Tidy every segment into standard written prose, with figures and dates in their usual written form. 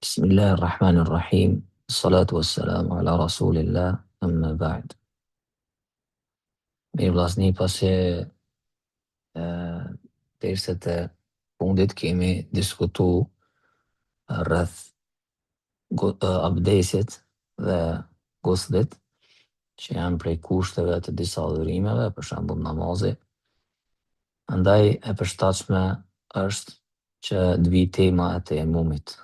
Bismillahirrahmanirrahim. Salatu wassalamu ala rasulillah, amma ba'd. Mirë vllazni, pasi derset e fundit kemi diskutu rreth abdesit dhe guslit, që janë prej kushteve të disa adhurimeve, për shembull namazi. Andaj e përshtatshme është që të vi tema e tejemmumit,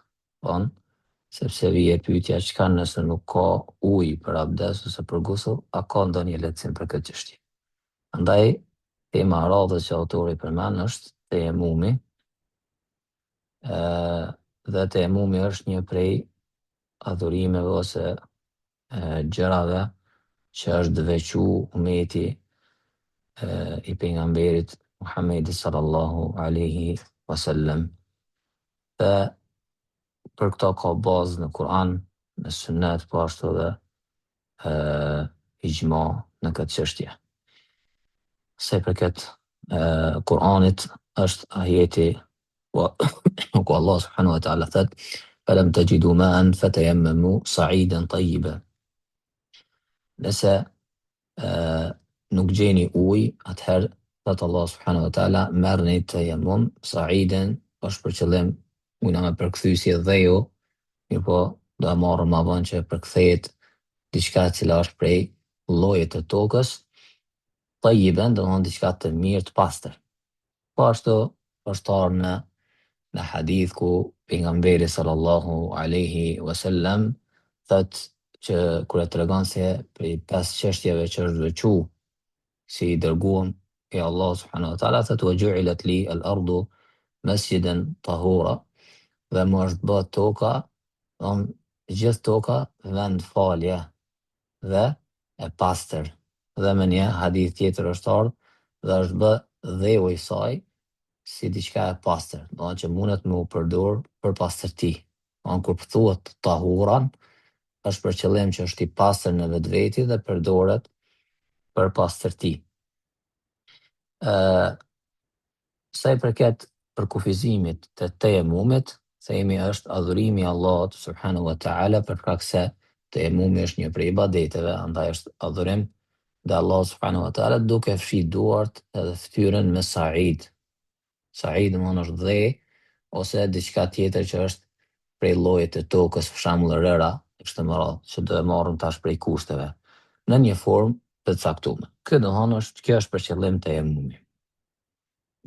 sepse vije pyetja çka nëse nuk ka ujë për abdes ose për gusull, a ka ndonjë lehtësim për këtë çështje. Andaj tema e radhës që autori përmend është tejemmumi, dhe tejemmumi është një prej adhurimeve ose gjërave që është veçu ummeti i pejgamberit Muhammedi sallallahu alaihi wasallam. Dhe për këto ka bazë në Kur'an, në Sunnet, po ashtu dhe ijma në këtë çështje. Se përket Kur'anit është ajeti ku Allah subhanahu wa ta'ala thot: "Falam tajidu ma'an fatayammamu sa'idan tayyiban." Nëse nuk gjeni ujë, atëherë thot Allah subhanahu wa ta'ala, merrni tayammum sa'idan, është për qëllim ujna me përkthyesje dheju, po do e marrëm ma vonë që përkthehet diçka e cila është prej llojit të tokës, tayyiban do të thonë diçka të mirë, të pastër. Po ashtu është ardhur në hadith ku pejgamberi sallallahu alaihi wasallam thot që kur e tregon se prej 5 çështjeve që është veçu si i dërguar e Allah subhanahu wa taala, thot: "Wa ju'ilat li al-ardu masjidan tahura." Dhe më është bë toka, gjithë toka vend falje dhe e pastër. Dhe më një hadith tjetër është ardhur dhe është bë dheu i saj si diçka e pastër, do të thonë që mundet me u përdor për pastërti. Kur thuhet tahuran, është për qëllim që është i pastër në vetveti dhe përdoret për pastërti. Sa i përket përkufizimit të tejemmumit, themi është adhurimi i Allahut subhanahu wa ta'ala, për shkak se tejemmumi është një prej ibadeteve, andaj është adhurim dhe Allah subhanahu wa ta'ala duke fshi duart edhe fytyrën me sa'id. Sa'id do të thonë është dhe ose diçka tjetër që është prej llojit të tokës, për shembull rëra, kështu më radhë, që do e marrëm tash prej kushteve, në një formë të caktuar. Kjo do të thonë kjo është për qëllim tejemmumi.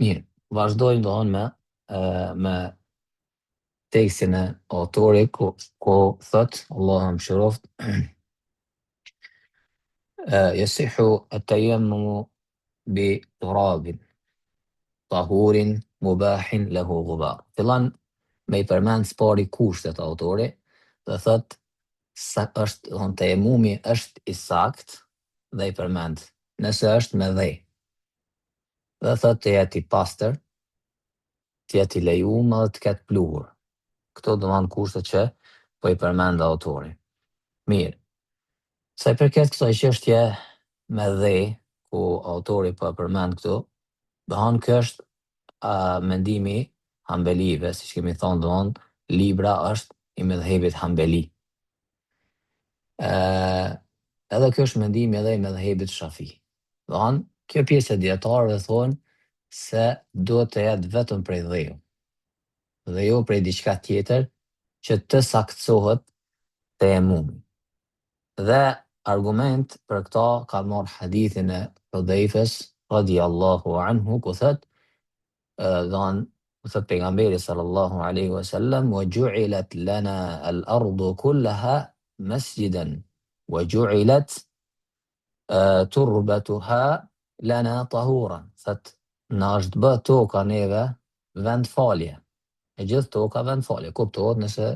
Mirë, vazhdojmë do të thonë me tekstin e autorit ku thot, Allah më shëroft, yasihu at-tayammumu bi turabin tahurin mubahin lahu ghubar. Fillon me i përmend spari kushtet autori dhe thot sa është tejemmumi është i sakt dhe i përmend nëse është me dhej. Dhe thot të jetë i pastër, të jetë i lejuar dhe të ketë pluhur. Këto do të thonë kushtet që po i përmend autori. Mirë. Sa i përket kësaj çështje me dhej, ku autori po e përmend këtu, do të thonë kjo është mendimi hambelive, siç kemi thonë, do të thonë libra është i medhhebit hambeli. Edhe kjo është mendimi edhe i medhhebit shafi. Do të thonë, kjo pjesë e dietarëve thonë se duhet të jetë vetëm prej dheju, dhe jo prej diçka tjetër që të saktësohet tejemmumi. Dhe argument për këta ka marrë hadithin e Hudhaifës radhiyallahu anhu, ku thot pejgamberi sallallahu alaihi wasallam: "Wa ju'ilat lana al-ardu kullaha masjidan wa ju'ilat turbatuha lana tahuran." Thot, na është bë toka neve vend falje. E gjithë toka vend falje. Kuptohet nëse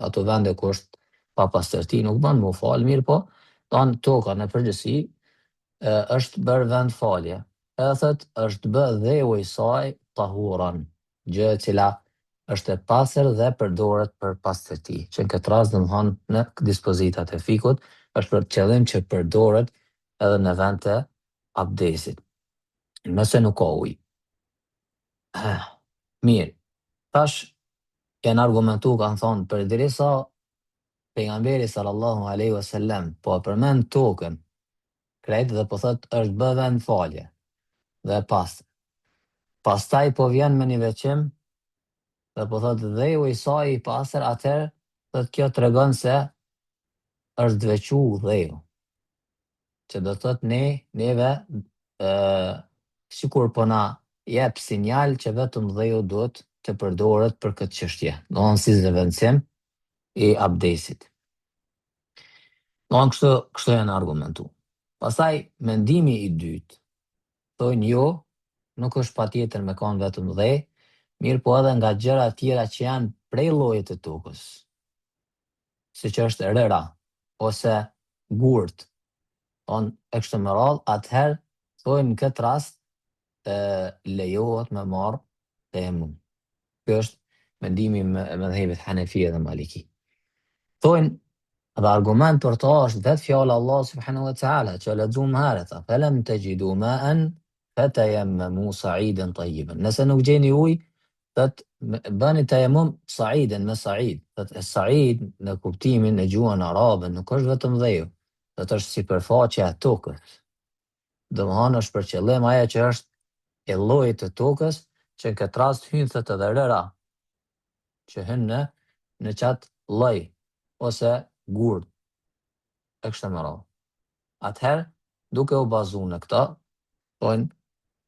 ato vende ku është pa pastërti nuk bën mu falë, mirë, po toka në përgjithësi është bërë vend falje. Edhe thot është bë dheu i saj tahuran, gjë e cila është e pastër dhe përdoret për pastërti. Që në këtë rast do të thonë në dispozitat e fikut është për qëllim që përdoret edhe në vend të abdesit, nëse nuk ka ujë. Mirë, tash janë argumentu, kanë thonë, përderisa pejgamberi sallallahu alaihi wasallam po përmend tokën krejt dhe po thot është bë vend falje dhe pastër. Pastaj po vjen me një veçim dhe po thot dheu i saj i pastër, atëherë thot kjo tregon se është veçu dheu. Që do thot neve sikur po na jep sinjal që vetëm dheu duhet të përdoret për këtë çështje. Do të thonë si zëvendësim i abdesit. Kështu janë argumentu. Pastaj mendimi i dytë, thonë jo, nuk është patjetër me kanë vetëm dhe, mirë po edhe nga gjëra tjera që janë prej llojit të tokës, siç është rëra ose gurt, e kështu me radhë, atëherë thonë në këtë rast lejohet me marrë temum. Kjo është mendimi me mëdhëbet Hanefi dhe Maliki. Thonë dhe argument për ta është vetë fjala Allah subhanahu wa ta'ala që lexuam herët, "Falam tajidu ma'an fatayammamu sa'idan tayyiban." Nëse nuk gjeni ujë, thot bëni tayammum sa'iden me sa'id. Thot sa'id në kuptimin e gjuhën arabe nuk është vetëm dheu, thot është sipërfaqja e tokës. Domethënë është për qëllim ajo që është e llojit të tokës, që në këtë rast hyn thot edhe rëra, që hyn në qatë lloj ose gurt e kështu me radhë. Atëherë, duke u bazu në këta, thonë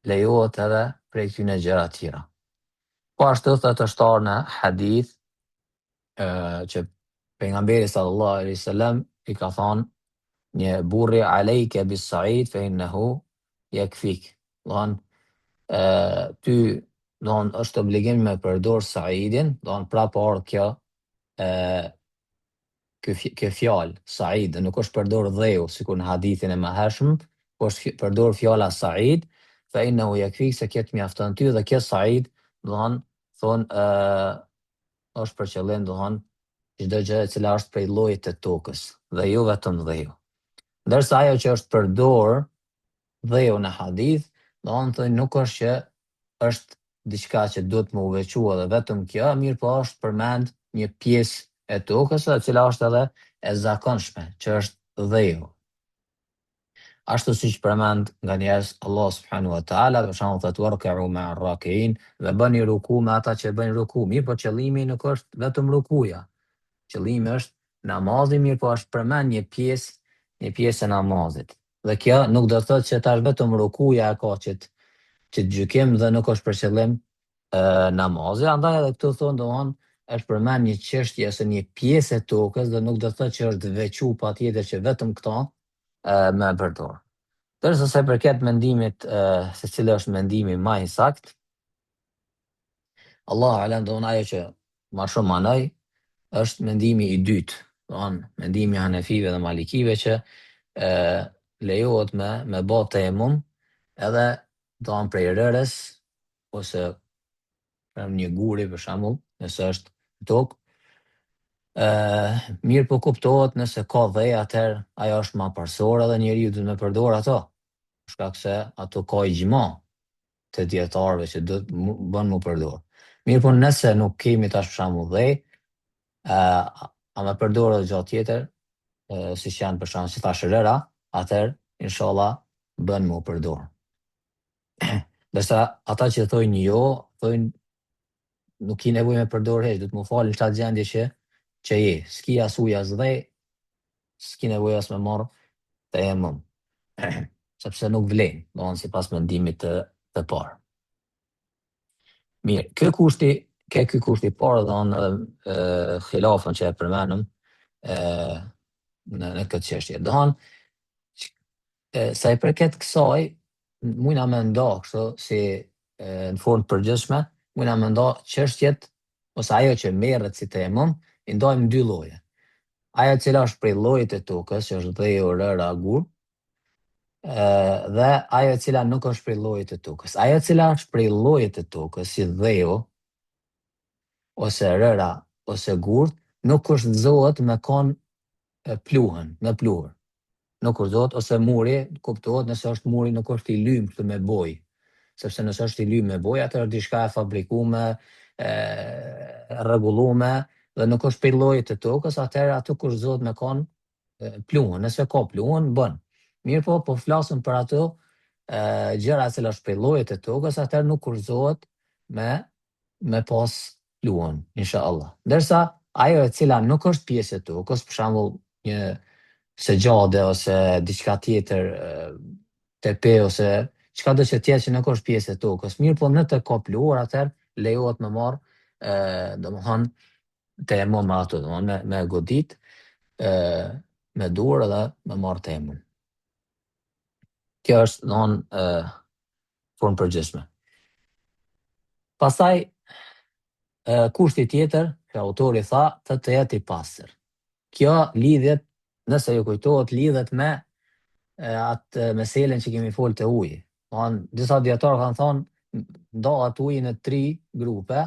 lejohet edhe prej këtyne gjëra tjera. Po ashtu thot është ardhur në hadith që pejgamberi sallallahu alaihi wasallam i ka thonë një burri alejke bis sa'id fe innehu yakfik. Ty është obligim me përdor sa'idin, prapë ardh kjo fjalë sa'id, nuk është përdor dheu sikur në hadithin e mëhershëm, po është përdor fjala sa'id, fe innehu yakfik, se kjo të mjafton ty, dhe kjo sa'id thonë është për qëllim çdo gjë e cila është prej llojit të tokës dhe jo vetëm dheu. Ndërsa ajo që është përdor dheu në hadith, thonë nuk është që është diçka që duhet më uvequa dhe vetëm kjo, mirë po është përmend një pjesë e tokës e cila është edhe e zakonshme, që është dheu. Ashtu siç përmend nga njerëz Allah subhanahu wa ta'ala, për shembull thot warka'u ma'a raki'in, dhe bëni ruku me ata që bëjnë ruku. Mirë po qëllimi nuk është vetëm rukuja. Qëllimi është namazi, mirë po është përmend një pjesë e namazit. Dhe kjo nuk do të thotë që tash vetëm rukuja e ka që gjykim dhe nuk është për qëllim namazi. Andaj edhe këtu thonë është përmend një çështje ose një pjesë e tokës dhe nuk do të thotë që është veçu patjetër që vetëm këta me përdor. Dërsa se përket mendimit se cili është mendimi më i saktë, Allahu alem, ajo që më shumë manoj është mendimi i dytë, mendimi i Hanefive dhe Malikive që lejohet me bë tayammum edhe prej rërës ose një guri për shembull, nëse është tokë. Mirë po kuptohet nëse ka dhe, atëherë ajo është më parsore dhe njeriu duhet me përdor ato, shkak se ato ka ixhma të dietarëve që do të bën më përdor. Mirë po nëse nuk kemi tash për shembull dhe, a me përdor edhe gjatë tjetër, siç janë për shembull si thash rëra, atëherë inshallah bën më përdor. Dërsa ata që thojnë jo, thojnë nuk i nevojë me përdor hiç, do të më falë në çfarë gjendje që je, s'ki as ujë as dhe, s'ki nevojë as me marr tayammum, sepse nuk vlen, sipas mendimit të parë. Mirë, ky kushti i parë dhe khilafën që e përmenëm në këtë çështje. Sa i përket kësaj, mujna me nda kështu si në formë përgjithshme, mujna me nda çështjet ose ajo që merret si tayammum, i ndajmë dy lloje. Ajo cila është prej llojit të tokës, që është dheu, rëra, gurt, dhe ajo cila nuk është prej llojit të tokës. Ajo cila është prej llojit të tokës, si dheu, ose rëra, ose gurt, nuk kurrëzohet me kon pluhën, me pluhur. Nuk kurrëzohet, ose muri, kuptohet nëse është muri nuk është i lymë këtu me bojë. Sepse nëse është i lymë me bojë, atëherë diçka e fabrikuar rregullume dhe nuk është prej llojit të tokës, atëherë aty kurrëzohet me kon pluhën. Nëse ka pluhën, bën. Mirë po flasim për ato gjëra që është prej llojit të tokës, atëherë nuk kurrëzohet me pas pluhën, inshallah. Ndërsa ajo e cila nuk është pjesë e tokës, për shembull një segjade ose diçka tjetër, tepe ose çkado që tjetër që nuk është pjesë e tokës, mirë po në të ka pluhur, atëherë lejohet me marr domethënë tayemmum me ato, domethënë me godit me dorë edhe me marr tayemmum. Kjo është domethënë formë përgjithshme. Pastaj kushti tjetër që autori tha të jetë i pastër. Kjo lidhet, nëse ju kujtohet, lidhet me atë meselen që kemi folë të uji. Disa dietarë kanë thonë ndahet uji në 3 grupe,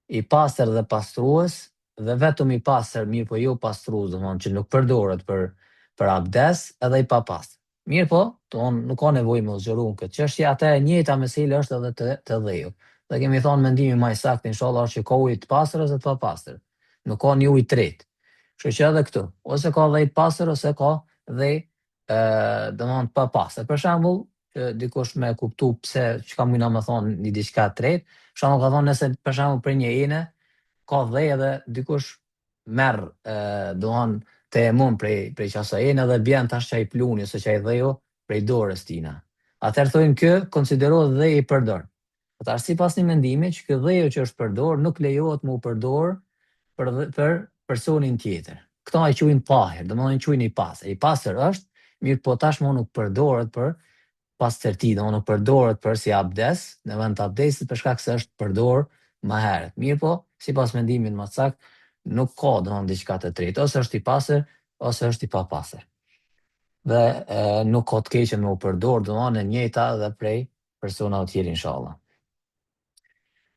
i pastër dhe pastrues, dhe vetëm i pastër, mirë po jo pastrues, që nuk përdoret për abdes, edhe i papastër. Mirë po, nuk ka nevojë me u zgjeru në këtë çështje, atë e njëjta mesele është edhe te dheju. Dhe kemi thonë mendimi më i saktë inshallah është që ka ujë të pastër ose të papastër. Nuk ka një ujë tretë. Kështu që edhe këtu, ose ka dhej të pastër ose ka dhej domethënë të papastër. Për shembull, që dikush me kuptu pse çka mundna me thonë një diçka tretë, për shembull ka thonë nëse për shembull për një ene ka dhej edhe dikush merr domethënë tayemmum prej qasaj ene dhe bjen tash çaj pluni ose çaj dheju prej dorës tina. Atëherë thonë kë konsiderohet dhej i përdor. Tash sipas një mendimi që ky dheju që është përdor nuk lejohet me u përdor për personin tjetër. Këta e quajnë tahir, domethënë quajnë i pastër. I pastër është, mirë po tashmë nuk përdoret për pastërti, domethënë nuk përdoret për si abdes, në vend të abdesit për shkak se është përdor më herët. Mirë po, sipas mendimit më saktë, nuk ka domethënë diçka të tretë, ose është i pastër ose është i papastër. Dhe nuk ka të keqen me u përdor domethënë e njëjta edhe prej personave të tjerë inshallah.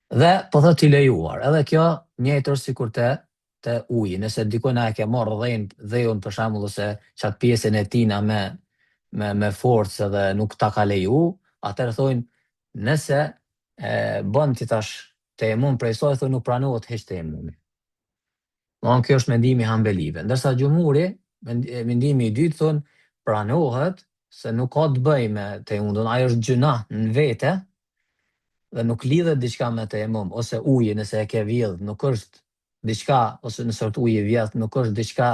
Dhe po thotë i lejuar, edhe kjo njëjtë është sikur te uji. Nëse dikujt na e ke marrë dhejun për shembull ose çat pjesën e tina me forcë edhe nuk ta ka leju, atëherë thonë nëse bën ti tash tayemmum prej saj, thonë nuk pranohet hiç tayemmumi. Kjo është mendimi Hanbelive. Ndërsa xhumhuri, mendimi i dytë thonë pranohet se nuk ka të bëjë me tayemmum, ajo është gjuna në vete dhe nuk lidhet diçka me tayemmum, ose uji nëse e ke vjedh nuk është diçka, ose nëse është uji i vjedh nuk është diçka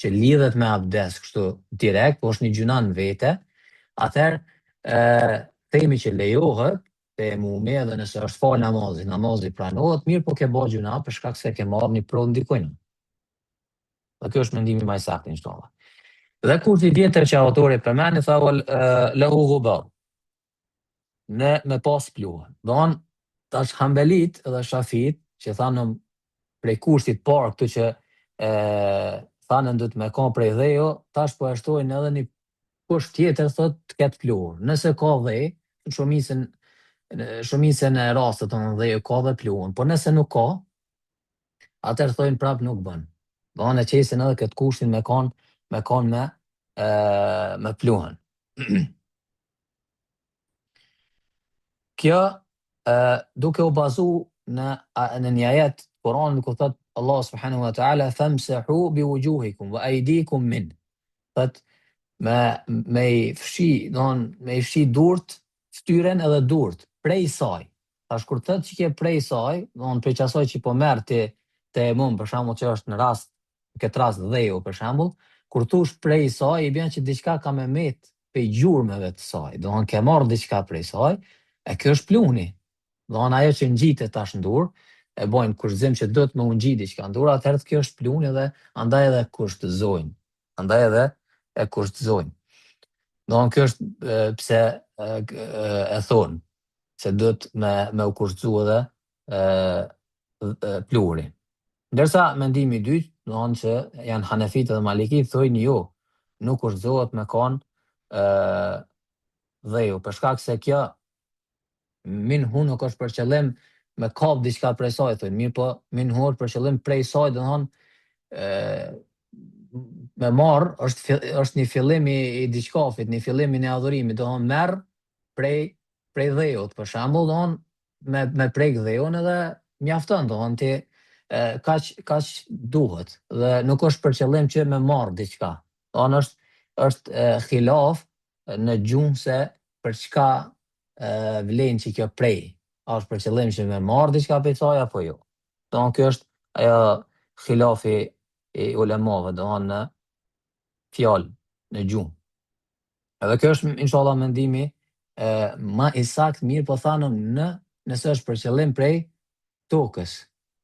që lidhet me abdes kështu direkt, po është një gjuna në vete, atëherë themi që lejohet tayemmumi edhe nëse është fal namazi pranohet, mirë po ke bërë gjuna për shkak se ke marrë një provë ndikujt. Dhe kjo është mendimi më i saktë inshallah. Dhe kurthi tjetër që autori përmend thawal lahu ghubar, me pas pluhën. Tash Hanbelit dhe Shafit që thanë prej kushtit parë këtu që thanë duhet me ka prej dhejo, tash po e shtojnë edhe një kusht tjetër thotë të ketë pluhur. Nëse ka dhej, shumicën e rastet dhejo ka dhe pluhun, por nëse nuk ka, atëherë thonë prap nuk bën. E qesin edhe këtë kushtin me kanë me pluhën. Kjo duke u bazu në një ajet Kur'an ku thot Allah subhanahu wa ta'ala famsahu bi wujuhikum wa aydikum min. Thot me i fshi durt, fytyrën edhe durt prej saj. Tash kur thot që ke prej saj, prej asaj që po merr ti tayemmum për shembull që është në këtë rast dheju për shembull, kur thush prej saj i bën që diçka ka me met pe gjurmëve të saj. Ke marr diçka prej saj, e kjo është pluhni. Ajo që ngjitet tash në dur, e bojnë kurrëzim që do të më ungjit diçka në dur, atëherë kjo është pluhni dhe andaj edhe kushtëzojnë. Kjo është pse e thonë se do të me u kushtëzu edhe pluhuri. Ndërsa mendimi i dytë, që janë Hanefit dhe Malikit, thojnë jo, nuk kushtëzohet me kanë dheju, për shkak se kjo minhu nuk është për qëllim me kap diçka prej saj, thonë, mirë po minhu është për qëllim prej saj, me marr është një fillim i diçkafit, një fillim i adhurimit, merr prej dhejut, për shembull, me prek dhejun edhe mjafton, domethënë ti kaq duhet dhe nuk është për qëllim që me marr diçka. Domethënë është khilaf në gjuhë se për çka vlen që kjo prej. A është për qëllim që me marr diçka prej saj apo jo. Domethënë kjo është ajo khilafi i ulemave, domethënë në fjalë, në gjuhë. Edhe kjo është inshallah mendimi më i saktë, mirë po thanë nëse është për qëllim prej tokës.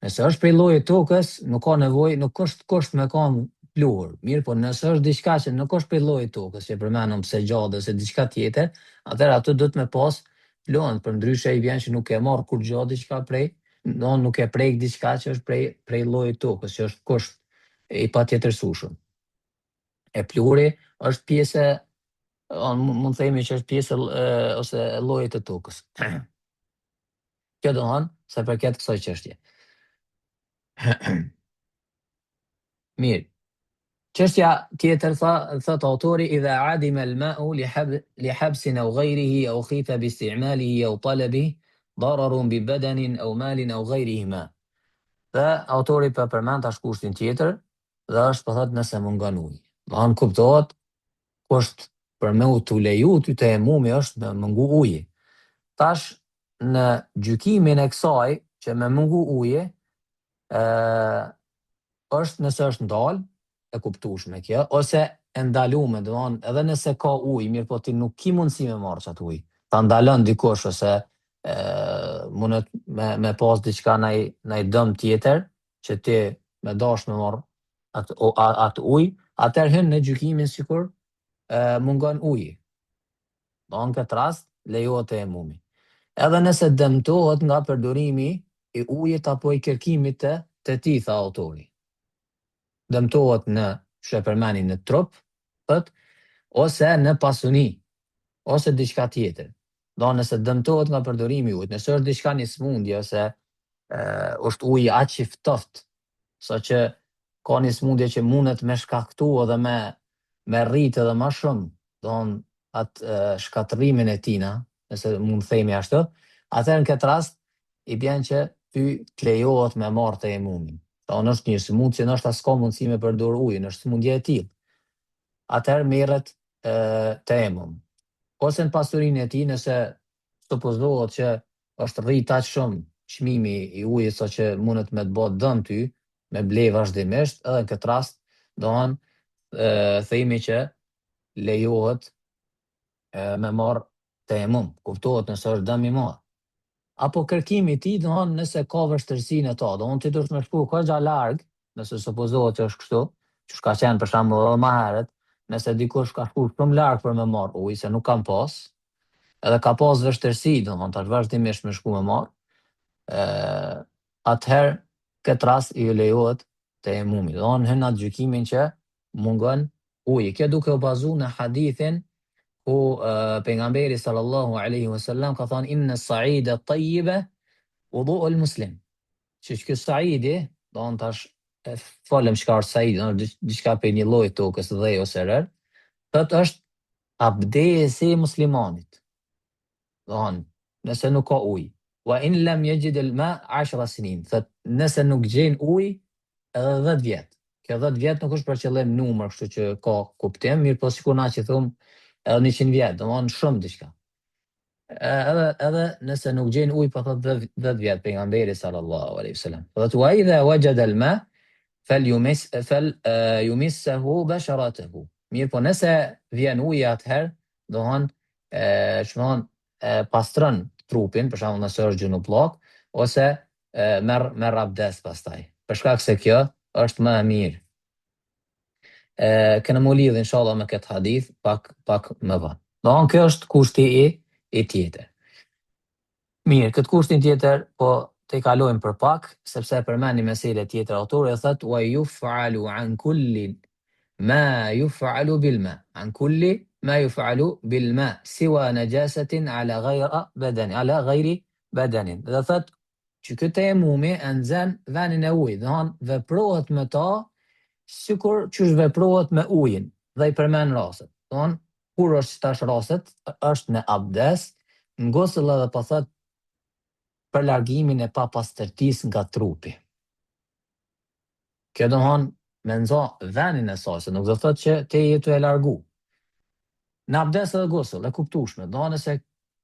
Nëse është prej llojit tokës, nuk ka nevojë, nuk është kusht me kanë pluhur. Mirë po nëse është diçka që nuk është prej llojit tokës, që përmenëm se gjallë ose diçka tjetër, atëherë aty do të me pas pluhën, përndryshe i vjen që nuk e marr kur gjatë diçka prej, nuk e prek diçka që është prej llojit tokës, që është kusht i patjetërsueshëm. E pluhuri është pjesë, mund të themi që është pjesë ose lloji të tokës. Kjo do thonë se përket kësaj çështje. Mirë. Çështja tjetër thot autori idha adima al-ma'u li habsin aw ghayrihi aw khifa bi isti'malihi aw talabihi dararun bi badanin aw malin aw ghayrihima. Dhe autori përmend tash kushtin tjetër dhe është po thot nëse mungon uji. Do të kuptohet kusht për me u tu leju ty të emumi është me mungu uji. Tash në gjykimin e kësaj që me mungu uji është nëse është ndalë, e kuptueshme kjo, ose e ndalume, do të thonë edhe nëse ka ujë, mirë po ti nuk ki mundësi me marrë çat ujë. Ta ndalon dikush ose mundet me pas diçka ndaj dëm tjetër që ti me dash me marrë atë ujë, atëherë hyn në gjykimin sikur mungon uji. Do në këtë rast lejohet tejemumi. Edhe nëse dëmtohet nga përdorimi i ujit apo i kërkimit të tij, tha autori. Dëmtohet në shpërmani në trup, ose në pasuni, ose diçka tjetër. Do nëse dëmtohet nga përdorimi i ujit, nëse është diçka një smundje ose është uji aq i ftoftë, saqë ka një smundje që mundet me shkaktu edhe me rritë edhe më shumë, do atë shkatërimin e tina, nëse mund të themi ashtu, atëherë në këtë rast i bjen që ty të lejohet me marrë tejemumin. Do është një smundje që ndoshta s'ka mundësi me përdor ujin, është smundje e tillë. Atëherë merret tejemum. Ose në pasurinë e tij, nëse supozohet që është rrit aq shumë çmimi i ujit sa që mundet me të bëj dëm ty, me ble vazhdimisht, edhe në këtë rast themi që lejohet me marrë tejemum, kuptohet nëse është dëm i madh. Apo kërkimi i tij, nëse ka vështirësi në to, ti duhet me shku kaq larg, nëse supozohet që është kështu, që ka qenë për shembull edhe më herët, nëse dikush ka shku shumë larg për me marrë ujë, se nuk kam pas, edhe ka pas vështirësi, tash vazhdimisht me shku me marrë, atëherë këtë rast i lejohet tejemumi. Do hyn atë gjykimin që mungon uji. Kjo duke u bazuar në hadithin ku pejgamberi sallallahu alaihi wasallam ka thënë inna as-sa'ida at-tayyiba wudu'u al-muslim. Që ky saidi, do tash folëm çka është saidi, diçka për një lloj tokës dhe ose rër, është abdesi i muslimanit. Do nëse nuk ka ujë. Wa in lam yajid al-ma' 10 sinin. Nëse nuk gjen ujë edhe 10 vjet. Kjo 10 vjet nuk është për qëllim numër, kështu që ka kuptim, mirë po sikur na që thum edhe 100 vjet, do shumë diçka. Edhe nëse nuk gjen ujë, po thot 10 vjet pejgamberi sallallahu alaihi wasallam. Thot wa idha wajada al-ma' yumissahu basharatahu. Mirë po nëse vjen uji atëherë, do pastron trupin, për shembull nëse është gjunullak, ose merr abdes pastaj. Për shkak se kjo është më e mirë. Këna më lidhë inshallah me këtë hadith pak më vonë. Do kjo është kushti i tjetër. Mirë, këtë kushtin tjetër po të i kalojmë për pak, sepse përmeni mesele tjetër autori e thëtë wa yuf'alu an kulli ma yuf'alu bil ma. An kulli ma yuf'alu bil ma siwa najasatin ala ghayri badanin. Dhe thëtë që këtë tejemumi e nxen venin e ujit, dhe veprohet me ta sikur që veprohet me ujin, dhe i përmen rastet. Kur është tash rastet, është në abdes, në gusl edhe po thot për largimin e papastërtisë nga trupi. Kjo do thonë me nxo vendin e saj, se nuk do thotë që te je tu e largu. Në abdes edhe gusl, e kuptueshme, do thonë se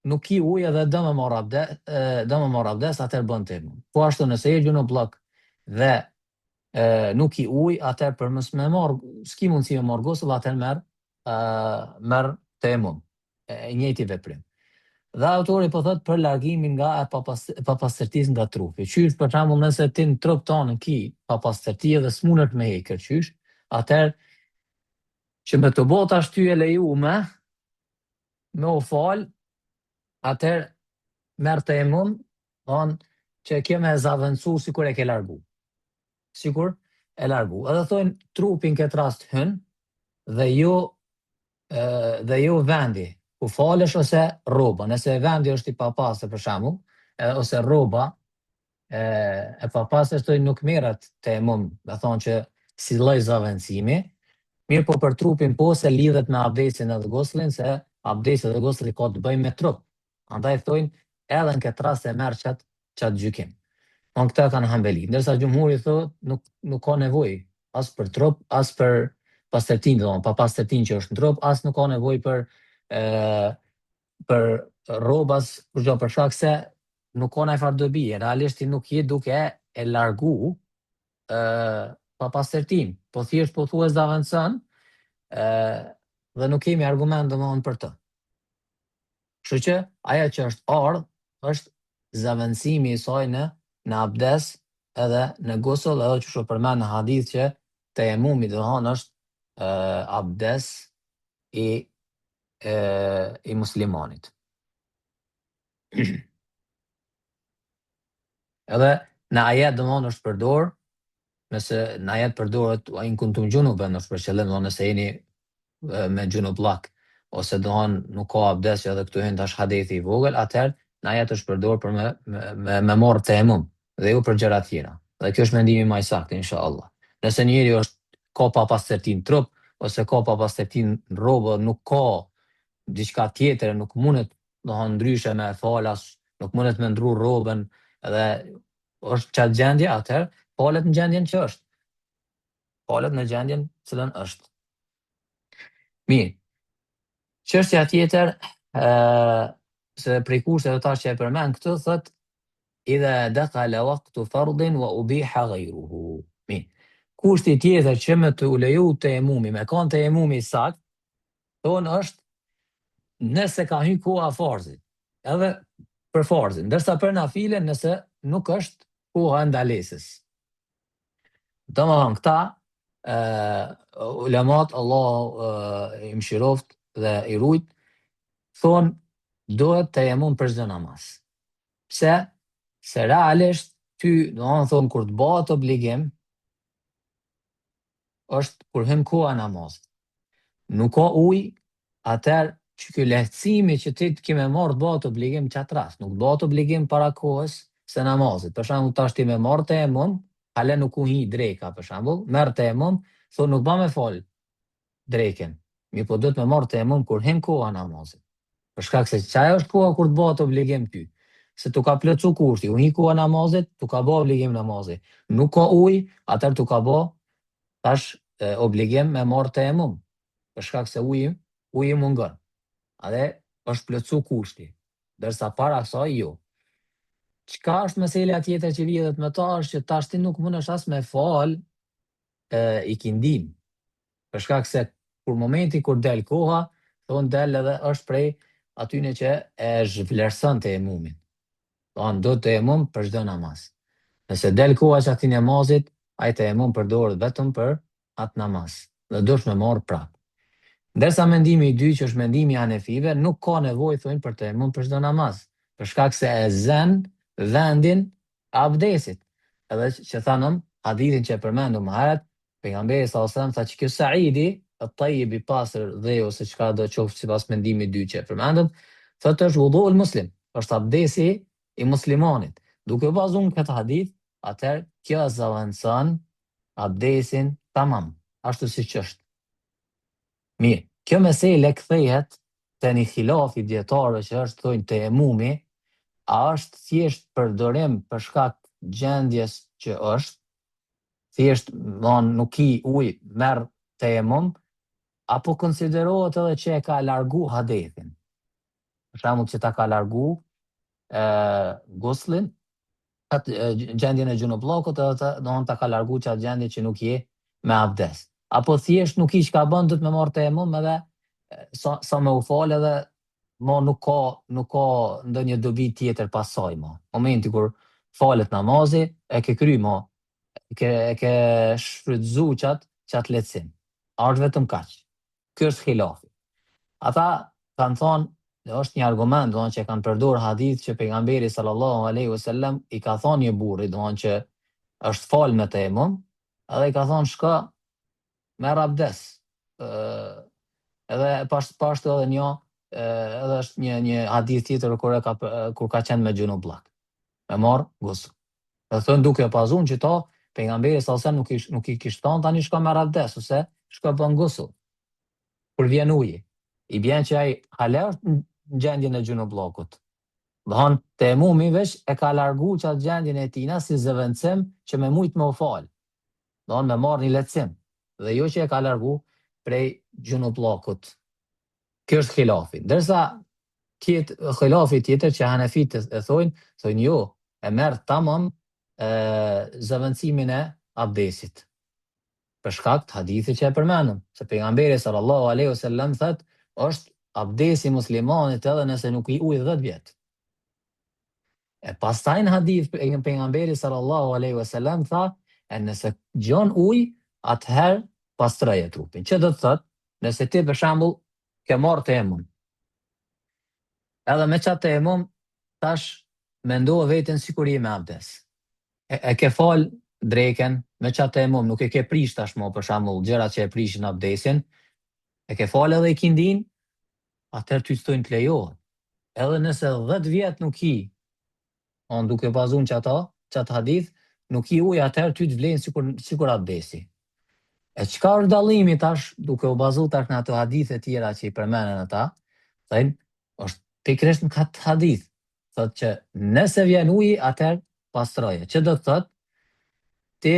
nuk ki ujë edhe do me marr abdes, atëherë bën temum. Po ashtu nëse je gjunullak dhe nuk ki ujë, atëherë për mos me marr, s'ki mundësi me marr gusl, atëherë merr temum. E njëjti veprim. Dhe autori po thot për largimin nga papastërtisë nga trupi. Qysh për shembull nëse ti në trup tonë ki papastërti dhe s'munet me hekër qysh, atëherë që me të bota shty e lejume me u fal, atëherë merr temum, thonë që kjo me zavendësu sikur e ke largu. Sikur e largu. Edhe thonë trupi në këtë rast hyn dhe jo vendi ku falesh ose rroba. Nëse vendi është i papastër për shembull, ose rroba e papastër thonë nuk merret temum, do thonë që si lloj zavendësimi, mirë po për trupin po se lidhet me abdesin edhe guslin, se abdesi dhe gusli ka të bëjmë me trup. Andaj thonë edhe në këtë rast e merr qatë gjykim. Në këta kanë Hanbeli, ndërsa gjumhuri thotë nuk ka nevojë as për trup, as për pastërtinë, do thonë, pa pastërtinë që është në trup, as nuk ka nevojë për rrobas, për shkak se nuk ka ndonjë farë dobi, realisht ti nuk je duke e largu pa pastërtinë, po thjesht po thuaj zavendëson dhe nuk kemi argument domthonë për të. Kështu që ajo që është është zavendësimi i saj në abdes edhe në gusl, edhe që shumë përmen në hadith që tejemumi do thonë është abdes i muslimanit. Edhe në ajet do thonë është përdor, nëse në ajet përdoret wa in kuntum junuban, është për qëllim do nëse jeni me gjunullak, ose do thonë nuk ka abdes që edhe këtu hyn tash hadithi i vogël, atëherë në ajet është përdor për me marr tejemum dhe jo për gjëra tjera. Dhe kjo është mendimi më i saktë inshallah. Nëse njëri ka papastërtinë trup ose ka papastërtinë rrobë, nuk ka diçka tjetër, nuk mundet do thonë ndryshe me falas, nuk mundet me ndru rrobën, edhe është qatë gjendje, atëherë falet në gjendjen që është. Falet në gjendjen cilën është. Mirë. Çështja tjetër, se prej kushteve tash që e përmend këtu, thot idha dakhala waqtu fardin wa ubiha ghayruhu. Mirë. Kushti tjetër që me të u leju tejemumi, me kanë tejemumi sakt, thonë është nëse ka hyrë koha farzit, edhe për farzin, ndërsa për nafilen nëse nuk është koha ndalesës. Domethënë këta ulemat, Allah i mëshiroft dhe i rujt, thonë duhet tejemum për çdo namaz. Pse? Se realisht ty, thonë kur të bëhet obligim, është kur hyn koha namazit. Nuk ka ujë, atëherë që ky lehtësimi që ti të kime marrë të bëhet obligim qatë rast, nuk bëhet obligim para kohës se namazit. Për shembull tash ti me marrë tejemum, hale nuk u hi dreka për shembull, merr tejemum, thonë nuk ba me fal drekën. Mi po duhet me marrë tejemum kur hyn koha namazit. Për shkak se çaja është koha kur të bëhet obligim ty. Se tu ka plotsu kushti, u hi koha namazit, tu ka bë obligim namazit. Nuk ka ujë, atëherë tu ka bë tash obligim me marrë tejemum. Për shkak se uji mungon. Edhe është plotsu kushti, ndërsa para kësaj jo. Çka është mesela tjetër që lidhet me ta është që tash ti nuk mundesh as me fal ikindin. Për shkak se kur momenti kur del koha, thonë del edhe është prej atyne që e zhvlerëson tejemumin. Thonë do tejemum për çdo namaz. Nëse del koha që ati namazit, ai tejemum përdoret vetëm për atë namaz. Dhe dush me marrë prapë. Ndërsa mendimi i dytë, që është mendimi i hanefive, nuk ka nevojë thonë për tejemum për çdo namaz, për shkak se e zën vendin abdesit. Edhe që thanëm, hadithin që e përmendëm më herët, pejgamberi sallallahu alajhi wasallam tha që ky Saidi, at-tayyib i pastër dhe ose çka do të qoftë sipas mendimit dytë që e përmendëm, thotë është wudhu'ul muslim, është abdesi i muslimanit. Duke bazuar këtë hadith, atëherë kjo zaventson abdesin tamam, ashtu siç është. Mirë, kjo mesele kthehet te një khilaf i dietarëve që është thonë tejemumi, a është thjesht përdorim për shkak gjendjes që është, thjesht nuk i ujë, merr tejemum, apo konsiderohet edhe që e ka largu hadethin. Për shembull që ta ka largu guslin, gjendjen e gjunubllokut, edhe ta ka largu që atë gjendje që nuk je me abdes. Apo thjesht nuk i që ka bën, dhëtë me marrë tejemum edhe sa me u falë edhe nuk ka ndonjë dobi tjetër pasaj mo. Momenti kur falet namazi, e ke kry mo, e ke shfrytzu qatë lecim. A është vetëm kaq. Kjo është khilafi. Ata kanë thonë, dhe është një argument që kanë përdor hadith që pejgamberi sallallahu alaihi wasallam i ka thonë një burri që është falë me tejemum, edhe i ka thonë shka merr abdes. Edhe pashtu edhe edhe është një hadith tjetër kur ka qenë me gjunublak. Me marr gusl. Dhe thënë duke pazun që pejgamberi sallallahu alaihi wasallam nuk i kishte thonë tani shka merr abdes ose shka bën gusl. Kur vjen uji, i bjen që ai hala është në gjendjen e gjunubllokut. Domthon tejemumi veç e ka largu qatë gjendjen e tina si zëvendësim që me mujt me u fal. Domthon me marr një lehtësim, dhe jo që e ka largu prej gjunubllokut. Kjo është khilafi. Ndërsa khilafi tjetër që hanefitët e thojnë jo, e merr tamam zëvendësimin e abdesit. Për shkak të hadithit që e përmendëm, se pejgamberi sallallahu alaihi wasallam thotë, është abdesi muslimanit edhe nëse nuk i ujë 10 vjet. E pastaj në hadith pejgamberi sallallahu alaihi wasallam tha, e nëse gjon ujë, atëherë pastroje trupin. Që do të thotë, nëse ti për shembull ke marrë tejemum, edhe me qatë tejemum tash mendoje veten sikur je me abdes. E ke fal dreken me qatë tejemum, nuk e ke prish tashmë për shembull gjërat që e prishin abdesin, e ke fal edhe ikindin, atëherë ty thonë të lejohet. Edhe nëse 10 vjet nuk i, duke bazun qatë hadith, nuk i ujë, atëherë ty të vlen sikur abdesi. E çka është dallimi tash, duke u bazu tash në ato hadithe tjera që i përmenden ata, thënë, është pikërisht në këtë hadith, thotë që nëse vjen uji, atëherë pastroje. Që do të thotë, ti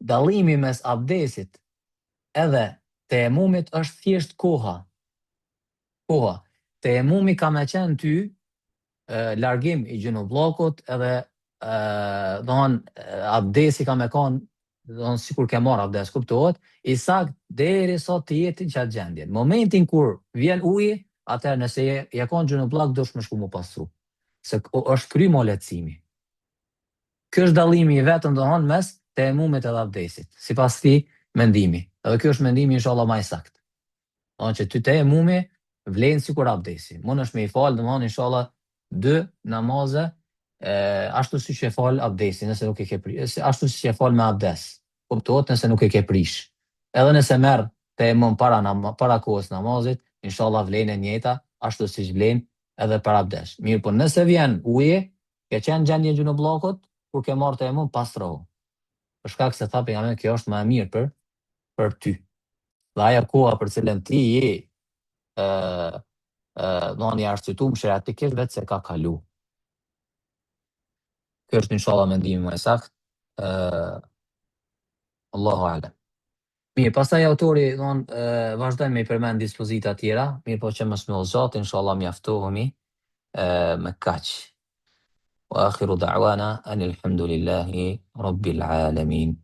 dallimi mes abdesit edhe tejemumit është thjesht koha. Tejemumi ka me qenë ty largim i gjunubllokut, edhe abdesi ka me kanë, sikur ke marrë abdes, kuptohet, i sakt deri sa të jetë qatë gjendjen. Momentin kur vjen uji, atëherë nëse je kanë gjunublak, dush me shku mu pastru. Se është kry mo lehtësimi. Kjo është dallimi i vetëm mes tejemumit edhe abdesit, sipas këtij mendimi. Edhe kjo është mendimi inshallah më i saktë. Që ty tejemumi vlen sikur abdesi. Mund është me i fal, inshallah 2 namaze ashtu siç e fal abdesin, nëse nuk e ke prish, ashtu siç e fal me abdes. Kuptohet, nëse nuk e ke prish. Edhe nëse merr tejemum para kohës namazit, inshallah vlen e njëjta, ashtu siç vlen edhe për abdes. Mirë, po nëse vjen uji, ke qenë gjendje gjunubllokut, kur ke marrë tejemum, pastrohu. Për shkak se tha pejgamberi, kjo është më e mirë për ty. Dhe ajo koha për cilën ti je i arsytuar shariatikisht vetë se ka kalu. Kjo është inshallah mendimi më i saktë. Allahu a'lam. Mirë, pastaj autori vazhdon me i përmend dispozita tjera, mirë po që mos më zot, inshallah mjaftohemi me kaq. Wa akhiru da'wana anil hamdulillahi rabbil alamin.